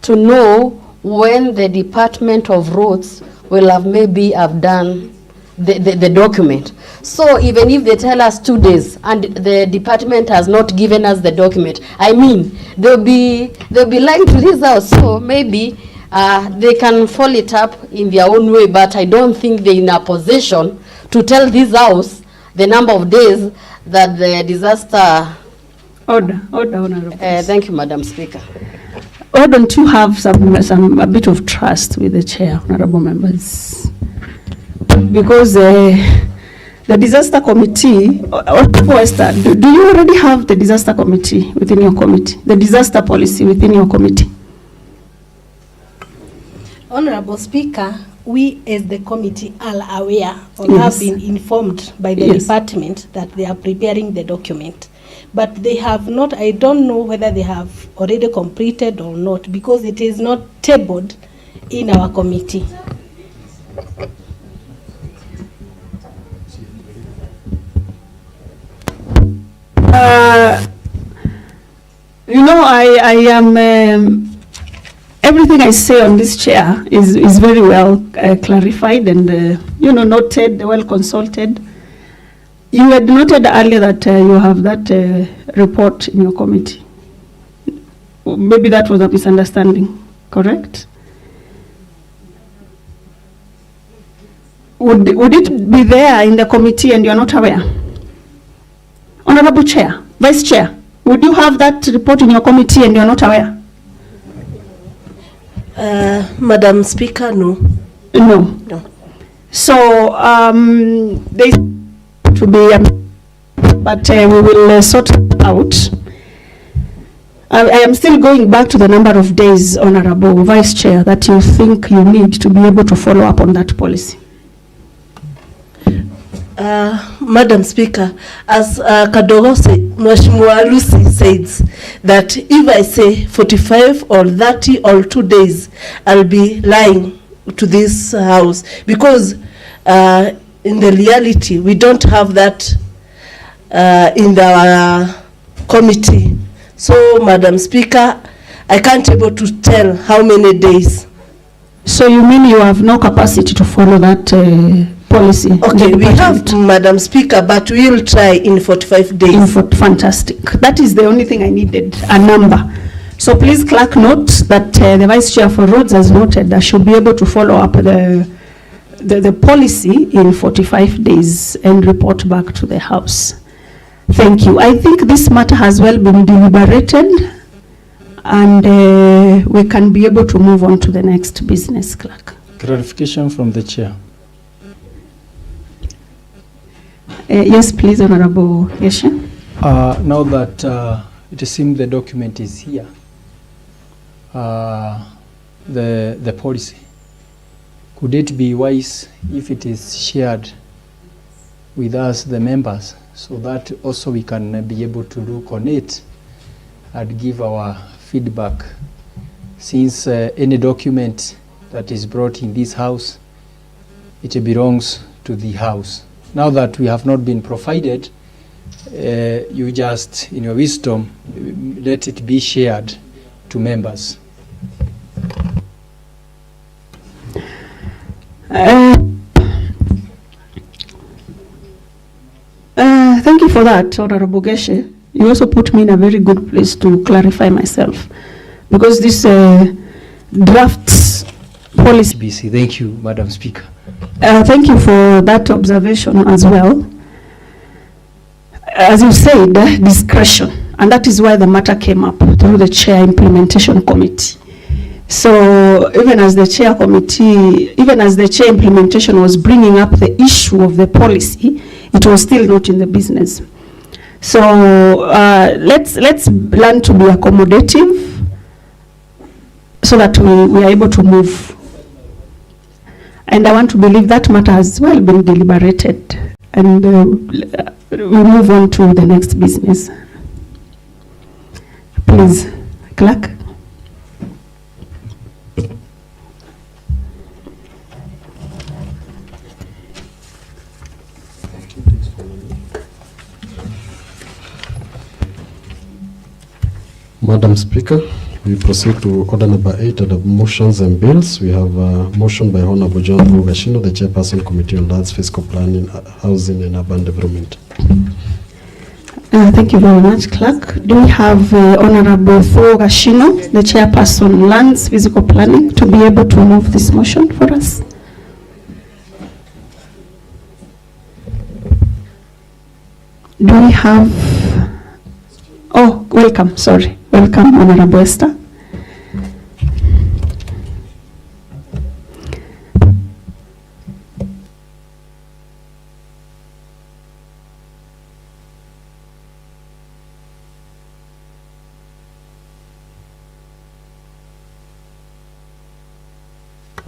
[SPEAKER 7] to know when the Department of Roads will have done the document. So even if they tell us 2 days and the department has not given us the document, I mean, they'll be lying to this House. So maybe they can follow it up in their own way, but I don't think they're in a position to tell this House the number of days that the disaster...
[SPEAKER 1] Order, Honorable.
[SPEAKER 7] Thank you, Madam Speaker.
[SPEAKER 1] Or don't you have a bit of trust with the chair, honorable members? Because the disaster committee, do you already have the disaster committee within your committee? The disaster policy within your committee?
[SPEAKER 6] Honorable Speaker, we as the committee are aware or
[SPEAKER 1] Yes.
[SPEAKER 6] have been informed by the
[SPEAKER 1] Yes.
[SPEAKER 6] department that they are preparing the document. But they have not, I don't know whether they have already completed or not, because it is not tabled in our committee.
[SPEAKER 1] I am, everything I say on this chair is very well clarified and, noted, well consulted. You had noted earlier that you have that report in your committee. Maybe that was a misunderstanding, correct? Would it be there in the committee and you're not aware? Honorable Chair, Vice Chair, would you have that report in your committee and you're not aware?
[SPEAKER 8] Madam Speaker, no.
[SPEAKER 1] No. So they to be, but we will sort it out. I am still going back to the number of days, Honorable Vice Chair, that you think you need to be able to follow up on that policy.
[SPEAKER 8] Madam Speaker, as Kadogo Mheshimiwa Lucy says, that if I say 45 or 30 or 2 days, I'll be lying to this House, because in the reality, we don't have that in our committee. So, Madam Speaker, I can't able to tell how many days.
[SPEAKER 1] So you mean you have no capacity to follow that policy?
[SPEAKER 8] Okay, we have, Madam Speaker, but we'll try in 45 days.
[SPEAKER 1] Fantastic. That is the only thing I needed, a number. So please, clerk, note that the Vice Chair for Roads has noted that she'll be able to follow up the policy in 45 days and report back to the House. Thank you. I think this matter has well been deliberated, and we can be able to move on to the next business, clerk.
[SPEAKER 5] Clarification from the chair.
[SPEAKER 1] Yes, please, Honorable Yeshe.
[SPEAKER 5] Now that it seems the document is here, the policy, could it be wise if it is shared with us, the members, so that also we can be able to look on it and give our feedback, since any document that is brought in this House, it belongs to the House. Now that we have not been provided, you just, in your wisdom, let it be shared to members.
[SPEAKER 1] Thank you for that, Honorable Geshe. You also put me in a very good place to clarify myself, because this drafts policy.
[SPEAKER 5] BC. Thank you, Madam Speaker.
[SPEAKER 1] Thank you for that observation as well. As you said, discretion, and that is why the matter came up through the Chair Implementation Committee. So even as the Chair Committee, even as the Chair Implementation was bringing up the issue of the policy, it was still not in the business. So let's learn to be accommodative so that we are able to move. And I want to believe that matter has well been deliberated, and we move on to the next business. Please, Clerk.
[SPEAKER 11] Madam Speaker, we proceed to order number 8 under motions and bills. We have a motion by Honorable John Gashino, the Chairperson, Committee on Lands, Fiscal Planning, Housing and Urban Development.
[SPEAKER 1] Thank you very much, Clerk. Do we have Honorable Gashino, the Chairperson, Lands, Physical Planning, to be able to move this motion for us? Do we have... Oh, welcome, sorry. Welcome, Honorable Esther.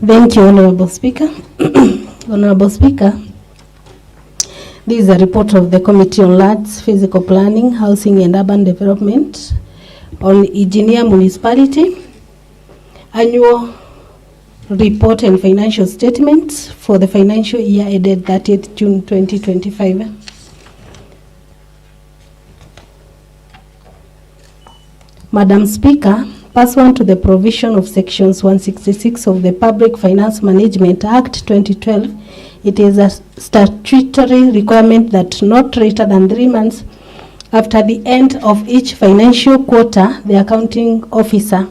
[SPEAKER 6] Thank you, Honorable Speaker. Honorable Speaker, this is a report of the Committee on Lands, Physical Planning, Housing and Urban Development on Engineer Municipality, Annual Report and Financial Statements for the financial year ended 30th June 2025. Madam Speaker, pursuant to the provision of sections 166 of the Public Finance Management Act 2012, it is a statutory requirement that not later than 3 months after the end of each financial quarter, the accounting officer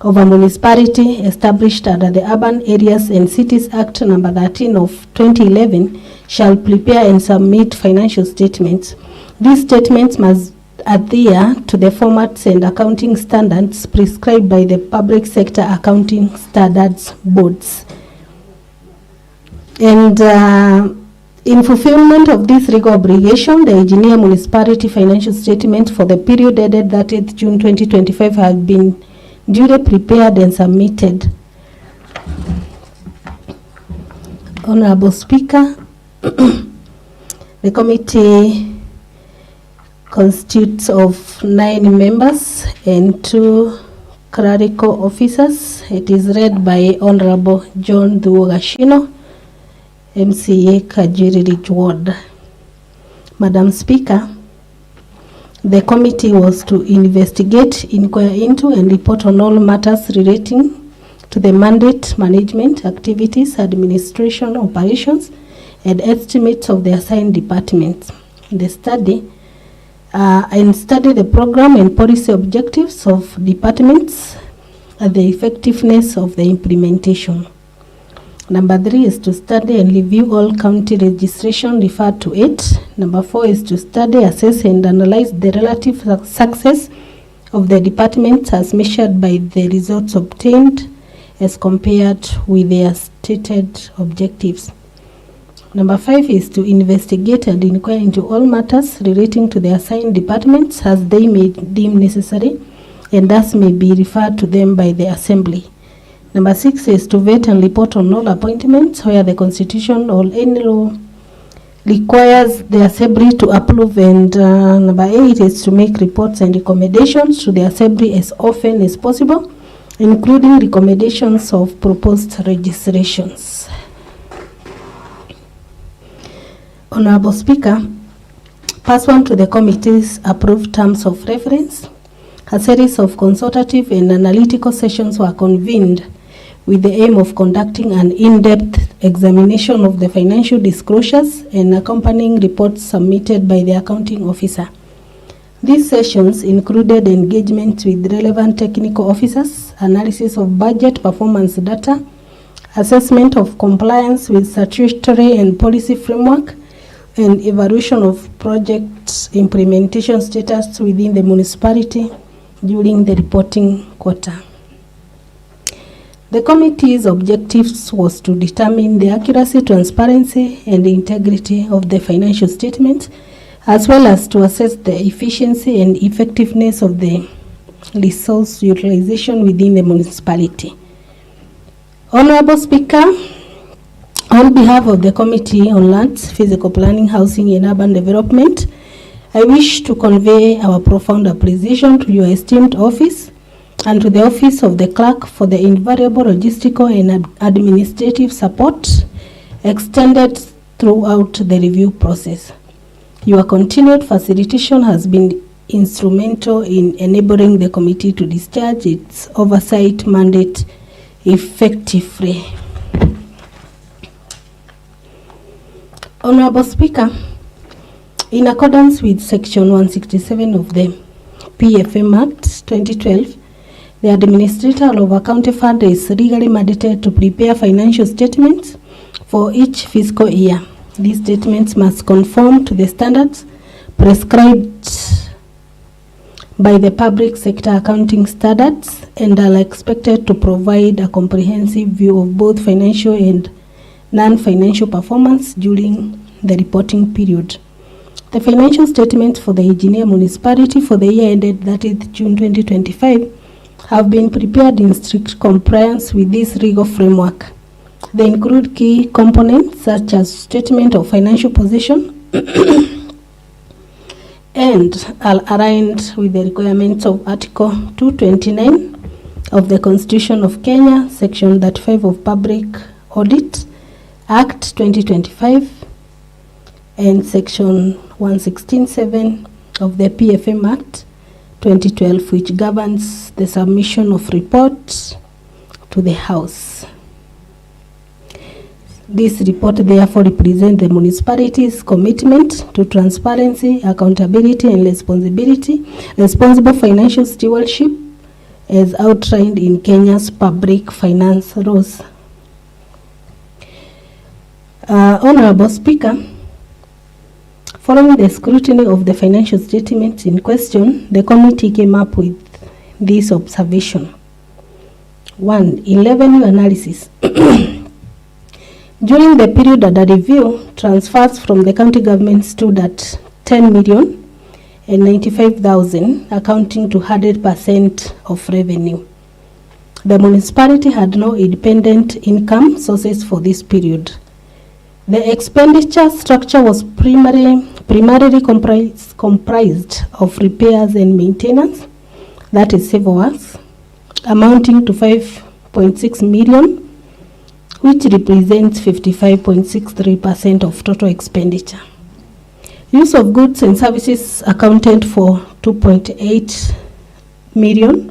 [SPEAKER 6] of a municipality established under the Urban Areas and Cities Act number 13 of 2011 shall prepare and submit financial statements. These statements must adhere to the formats and accounting standards prescribed by the Public Sector Accounting Standards Boards. And in fulfillment of this legal obligation, the Engineer Municipality financial statement for the period ended 30th June 2025 has been duly prepared and submitted. Honorable Speaker, the committee constitutes of 9 members and 2 clerical officers. It is led by Honorable John Gashino, MCA Kajiri Ridge Ward. Madam Speaker, the committee was to investigate, inquire into, and report on all matters relating to the mandate, management, activities, administration, operations, and estimates of the assigned departments. The study and study the program and policy objectives of departments and the effectiveness of the implementation. Number 3 is to study and review all county registration referred to it. Number 4 is to study, assess, and analyze the relative success of the departments as measured by the results obtained as compared with their stated objectives. Number 5 is to investigate and inquire into all matters relating to the assigned departments as they may deem necessary and thus may be referred to them by the Assembly. Number 6 is to vet and report on all appointments where the Constitution or any law requires the Assembly to approve, and number 8 is to make reports and recommendations to the Assembly as often as possible, including recommendations of proposed registrations. Honorable Speaker, pursuant to the committee's approved terms of reference, a series of consultative and analytical sessions were convened with the aim of conducting an in-depth examination of the financial disclosures and accompanying reports submitted by the accounting officer. These sessions included engagement with relevant technical officers, analysis of budget performance data, assessment of compliance with statutory and policy framework, and evaluation of project implementation status within the municipality during the reporting quarter. The committee's objectives was to determine the accuracy, transparency, and integrity of the financial statement, as well as to assess the efficiency and effectiveness of the resource utilization within the municipality. Honorable Speaker, on behalf of the Committee on Lands, Physical Planning, Housing and Urban Development, I wish to convey our profound appreciation to your esteemed office and to the Office of the Clerk for the invaluable logistical and administrative support extended throughout the review process. Your continued facilitation has been instrumental in enabling the committee to discharge its oversight mandate effectively. Honorable Speaker, in accordance with Section 167 of the PFM Act 2012, the administrator of a county fund is legally mandated to prepare financial statements for each fiscal year. These statements must conform to the standards prescribed by the public sector accounting standards and are expected to provide a comprehensive view of both financial and non-financial performance during the reporting period. The financial statements for the Engineer Municipality for the year ended 30th June 2025 have been prepared in strict compliance with this legal framework. They include key components such as statement of financial position and are aligned with the requirements of Article 229 of the Constitution of Kenya, Section 35 of Public Audit Act 2025, and Section 116(7) of the PFM Act 2012, which governs the submission of reports to the House. This report therefore represents the municipality's commitment to transparency, accountability, and responsible financial stewardship as outlined in Kenya's public finance laws. Honorable Speaker, following the scrutiny of the financial statements in question, the committee came up with this observation. 1. In revenue analysis. During the period under review, transfers from the county government stood at 10,095,000, accounting to 100% of revenue. The municipality had no independent income sources for this period. The expenditure structure was primarily comprised of repairs and maintenance, that is civil works, amounting to 5.6 million, which represents 55.63% of total expenditure. Use of goods and services accounted for 2.8 million,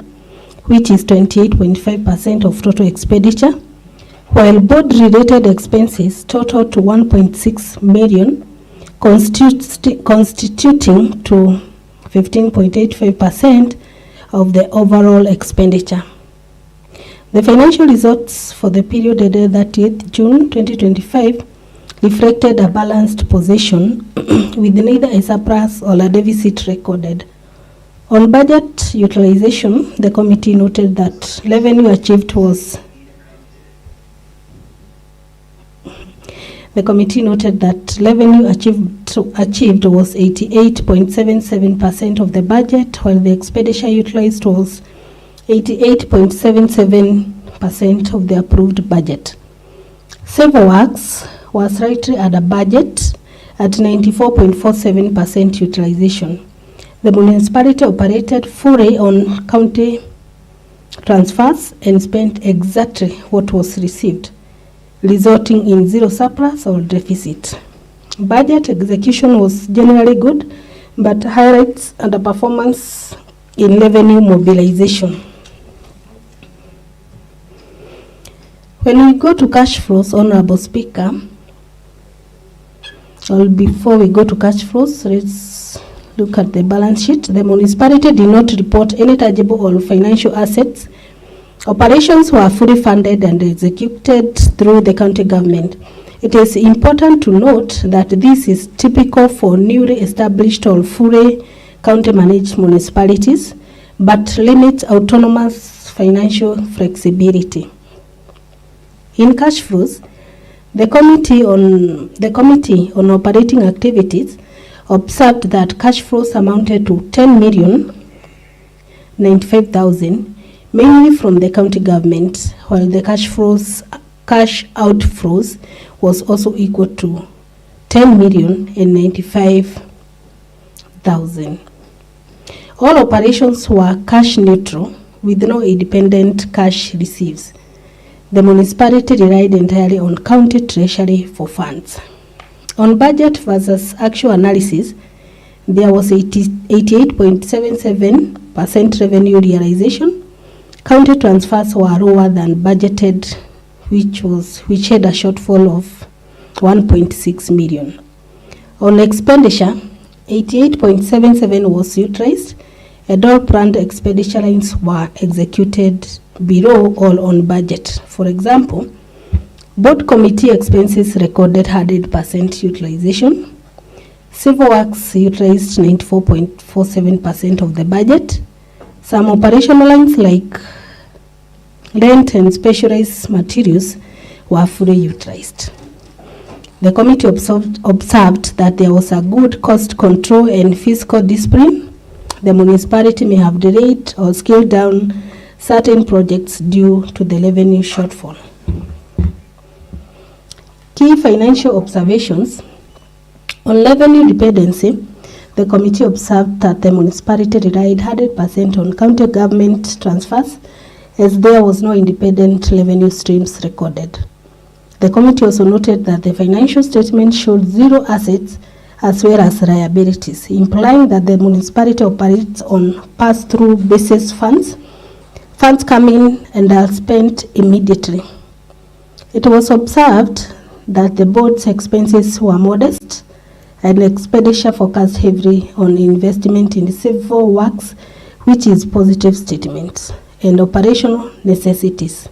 [SPEAKER 6] which is 28.5% of total expenditure, while board-related expenses totaled to 1.6 million, constituting to 15.85% of the overall expenditure. The financial results for the period ended 30th June 2025 reflected a balanced position with neither a surplus or a deficit recorded. On budget utilization, the committee noted that revenue achieved was 88.77% of the budget, while the expenditure utilized was 88.77% of the approved budget. Civil works was slightly under budget at 94.47% utilization. The municipality operated fully on county transfers and spent exactly what was received, resulting in zero surplus or deficit. Budget execution was generally good, but highlights underperformance in revenue mobilization. When we go to cash flows, Honorable Speaker, or before we go to cash flows, let's look at the balance sheet. The municipality did not report any tangible or financial assets Operations were fully funded and executed through the county government. It is important to note that this is typical for newly established or fully county-managed municipalities, but limits autonomous financial flexibility. In cash flows, the Committee on Operating Activities observed that cash flows amounted to 10,095,000, mainly from the county government, while the cash outflows was also equal to 10,095,000. All operations were cash neutral with no independent cash receipts. The municipality relied entirely on county treasury for funds. On budget versus actual analysis, there was 88.77% revenue realization. County transfers were lower than budgeted, which had a shortfall of 1.6 million. On expenditure, 88.77 was utilized, and all planned expenditure lines were executed below or on budget. For example, board committee expenses recorded 100% utilization. Civil works utilized 94.47% of the budget. Some operational lines like rent and specialized materials were fully utilized. The committee observed that there was a good cost control and fiscal discipline. The municipality may have delayed or scaled down certain projects due to the revenue shortfall. Key financial observations. On revenue dependency, the committee observed that the municipality relied 100% on county government transfers, as there was no independent revenue streams recorded. The committee also noted that the financial statement showed zero assets as well as liabilities, implying that the municipality operates on pass-through basis funds. Funds come in and are spent immediately. It was observed that the board's expenses were modest and expenditure focused heavily on investment in civil works, which is positive statements, and operational necessities.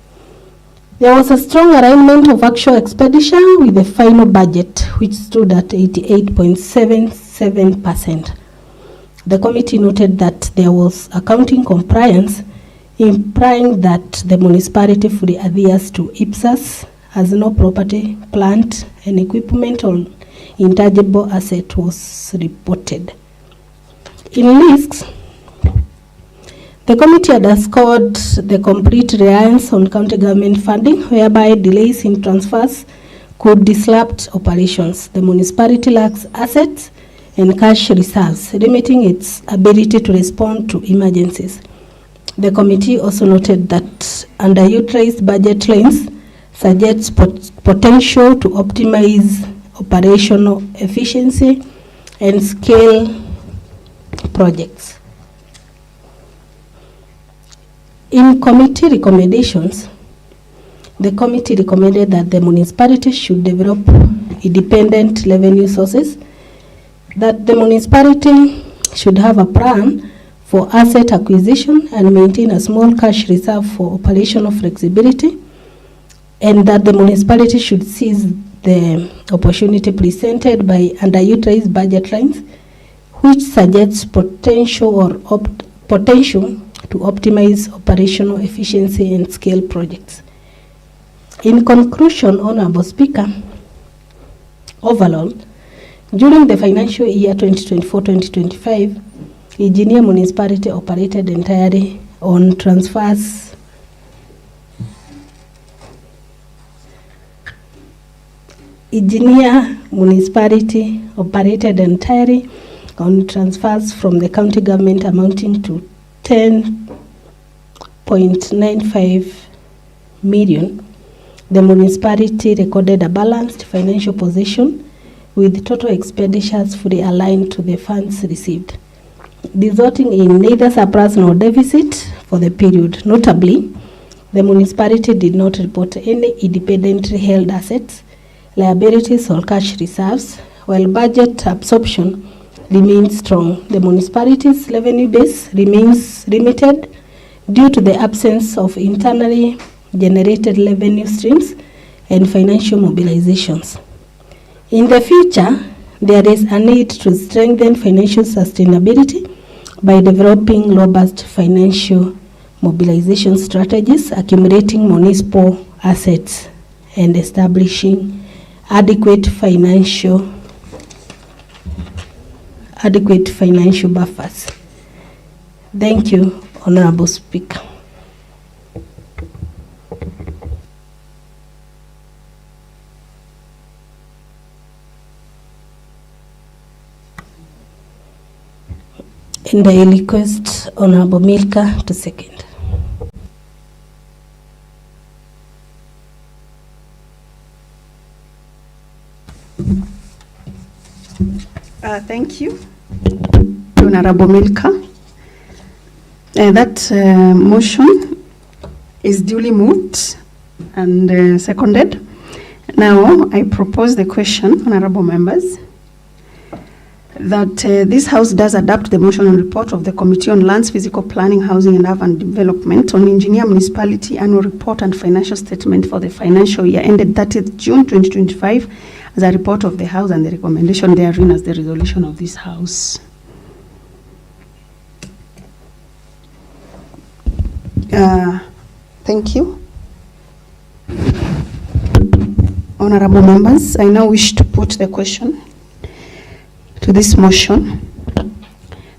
[SPEAKER 6] There was a strong alignment of actual expenditure with the final budget, which stood at 88.77%. The committee noted that there was accounting compliance, implying that the municipality fully adheres to IPSAS, as no property, plant, and equipment or intangible asset was reported. In risks, the committee underscored the complete reliance on county government funding, whereby delays in transfers could disrupt operations. The municipality lacks assets and cash reserves, limiting its ability to respond to emergencies. The committee also noted that underutilized budget lines suggests potential to optimize operational efficiency and scale projects. In committee recommendations, the committee recommended that the municipality should develop independent revenue sources, that the municipality should have a plan for asset acquisition and maintain a small cash reserve for operational flexibility, and that the municipality should seize the opportunity presented by underutilized budget lines, which suggests potential to optimize operational efficiency and scale projects. In conclusion, Honorable Speaker, overall, during the financial year 2024-2025, Engineer Municipality operated entirely on transfers Engineer Municipality operated entirely on transfers from the county government amounting to 10.95 million. The municipality recorded a balanced financial position with total expenditures fully aligned to the funds received, resulting in neither surplus nor deficit for the period. Notably, the municipality did not report any independently held assets, liabilities, or cash reserves, while budget absorption remains strong. The municipality's revenue base remains limited, due to the absence of internally generated revenue streams and financial mobilizations. In the future, there is a need to strengthen financial sustainability by developing robust financial mobilization strategies, accumulating municipal assets, and establishing adequate financial buffers. Thank you, Honorable Speaker. And I request Honorable Milka to second.
[SPEAKER 1] Thank you, Honorable Milka. That motion is duly moved and seconded. Now I propose the question, honorable members, that this House does adopt the motion and report of the Committee on Lands, Physical Planning, Housing and Urban Development on Engineer Municipality Annual Report and Financial Statement for the financial year ended 30th June 2025 as a report of the House and the recommendation therein as the resolution of this House. Thank you. Honorable members, I now wish to put the question to this motion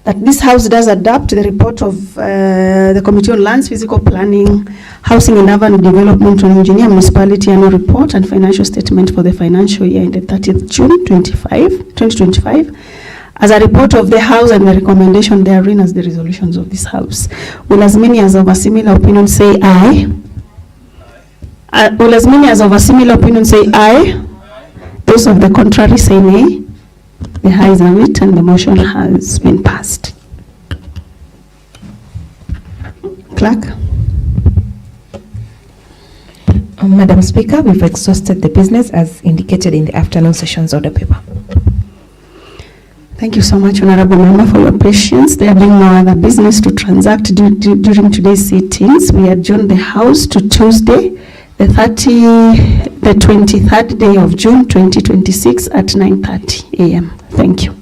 [SPEAKER 1] that this House does adopt the report of the Committee on Lands, Physical Planning, Housing and Urban Development on Engineer Municipality Annual Report and Financial Statement for the financial year ended 30th June 2025 as a report of the House and the recommendation therein as the resolutions of this House. Will as many as of a similar opinion say aye? Will as many as of a similar opinion say aye? Those of the contrary say nay. The ayes have it and the motion has been passed. Clerk.
[SPEAKER 2] Madam Speaker, we've exhausted the business as indicated in the afternoon session's order paper.
[SPEAKER 1] Thank you so much, Honorable Member, for your patience. There being no other business to transact during today's sittings, we adjourn the House to Tuesday, the 23rd day of June 2026 at 9:30 a.m. Thank you.